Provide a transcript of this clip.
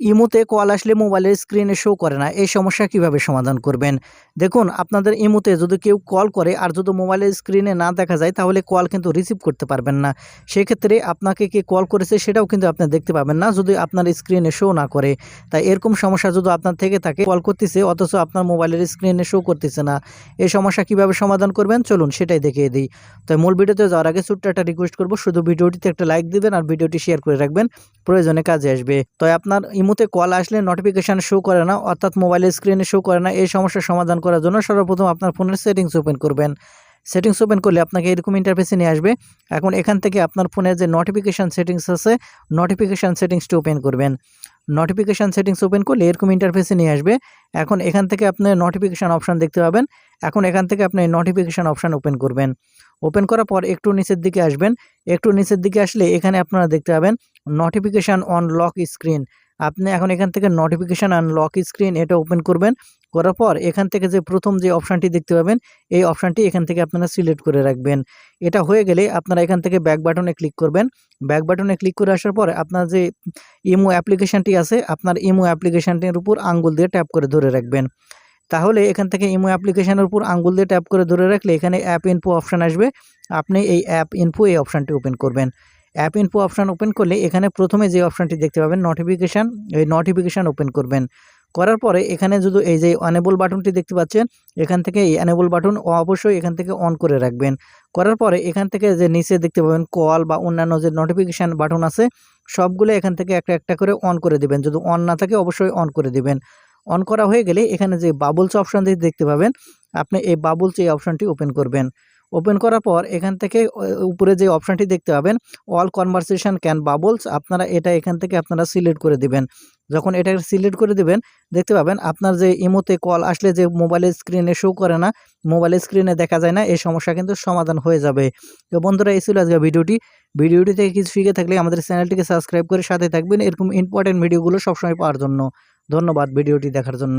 ইমোতে কল আসলে মোবাইলের স্ক্রিনে শো করে না, এই সমস্যা কিভাবে সমাধান করবেন? দেখুন, আপনাদের ইমোতে যদি কেউ কল করে আর যদি মোবাইলের স্ক্রিনে না দেখা যায় তাহলে কল কিন্তু রিসিভ করতে পারবেন না। সেক্ষেত্রে আপনাকে কে কল করেছে সেটাও কিন্তু আপনি দেখতে পাবেন না যদি আপনার স্ক্রিনে শো না করে। তাই এরকম সমস্যা যদি আপনার থেকে থাকে, কল করতেছে অথচ আপনার মোবাইলের স্ক্রিনে শো করতেছে না, এই সমস্যা কিভাবে সমাধান করবেন চলুন সেটাই দেখিয়ে দিই। তাই মূল ভিডিওতে যাওয়ার আগে ছোট্ট একটা রিকোয়েস্ট করব, শুধু ভিডিওটিতে একটা লাইক দিবেন আর ভিডিওটি শেয়ার করে রাখবেন, প্রয়োজনে কাজে আসবে। তো আপনার ইমোতে কল আসলে নোটিফিকেশন শো করে না, অর্থাৎ মোবাইলের স্ক্রিনে শো করে না, এই সমস্যার সমাধান করার জন্য সর্বপ্রথম আপনার ফোনের সেটিংস ওপেন করবেন। সেটিংস ওপেন করলে আপনাকে এরকম ইন্টারফেসে নিয়ে আসবে। এখন এখান থেকে আপনার ফোনে যে নোটিফিকেশন সেটিংস আছে, নোটিফিকেশন সেটিংসটি ওপেন করবেন। নোটিফিকেশন সেটিংস ওপেন করলে এরকম ইন্টারফেসে নিয়ে আসবে। এখন এখান থেকে আপনি নোটিফিকেশন অপশন দেখতে পাবেন। এখন এখান থেকে আপনি নোটিফিকেশন অপশন ওপেন করবেন। ওপেন করার পর একটু নিচের দিকে আসবেন। একটু নিচের দিকে আসলে এখানে আপনারা দেখতে পাবেন নোটিফিকেশন অন লক স্ক্রিন। আপনি এখন এখান থেকে নোটিফিকেশন অন লক স্ক্রিন এটা ওপেন করবেন। করার পর এখান থেকে যে প্রথম যে অপশানটি দেখতে পাবেন, এই অপশানটি এখান থেকে আপনারা সিলেক্ট করে রাখবেন। এটা হয়ে গেলে আপনারা এখান থেকে ব্যাক বাটনে ক্লিক করবেন। ব্যাক বাটনে ক্লিক করে আসার পর আপনার যে ইমো অ্যাপ্লিকেশনটি আছে, আপনার ইমো অ্যাপ্লিকেশনটির উপর আঙ্গুল দিয়ে ট্যাপ করে ধরে রাখবেন। তাহলে এখান থেকে ইমো অ্যাপ্লিকেশনের উপর আঙ্গুল দিয়ে ট্যাপ করে ধরে রাখলে এখানে অ্যাপ ইনফো অপশান আসবে। আপনি এই অ্যাপ ইনফো এই অপশানটি ওপেন করবেন। অ্যাপ ইনফো অপশান ওপেন করলে এখানে প্রথমে যে অপশানটি দেখতে পাবেন নোটিফিকেশান, এই নোটিফিকেশান ওপেন করবেন। করার পরে এখানে যদি এই যে অনেবল বাটনটি দেখতে পাচ্ছেন, এখান থেকে এই অনেবল বাটন অবশ্যই এখান থেকে অন করে রাখবেন। করার পরে এখান থেকে যে নিচে দেখতে পাবেন কল বা অন্যান্য যে নোটিফিকেশান বাটন আছে, সবগুলো এখান থেকে একটা একটা করে অন করে দিবেন। যদি অন না থাকে অবশ্যই অন করে দিবেন। অন করা হয়ে গেলে এখানে যে বাবলস অপশান দেখতে পাবেন, আপনি এই বাবলস এই অপশানটি ওপেন করবেন। ওপেন করার পর এখান থেকে উপরে যে অপশানটি দেখতে পাবেন অল কনভারসেশন ক্যান বাবলস, আপনারা এটা এখান থেকে আপনারা সিলেক্ট করে দিবেন। যখন এটা সিলেক্ট করে দিবেন দেখতে পাবেন আপনার যে ইমোতে কল আসলে যে মোবাইলের স্ক্রিনে শো করে না, মোবাইলের স্ক্রিনে দেখা যায় না, এই সমস্যা কিন্তু সমাধান হয়ে যাবে। তো বন্ধুরা, এই ছিল আজকে ভিডিওটি থেকে কিছু শিখে থাকলে আমাদের চ্যানেলটিকে সাবস্ক্রাইব করে সাথে থাকবেন এরকম ইম্পর্টেন্ট ভিডিওগুলো সবসময় পাওয়ার জন্য। ধন্যবাদ ভিডিওটি দেখার জন্য।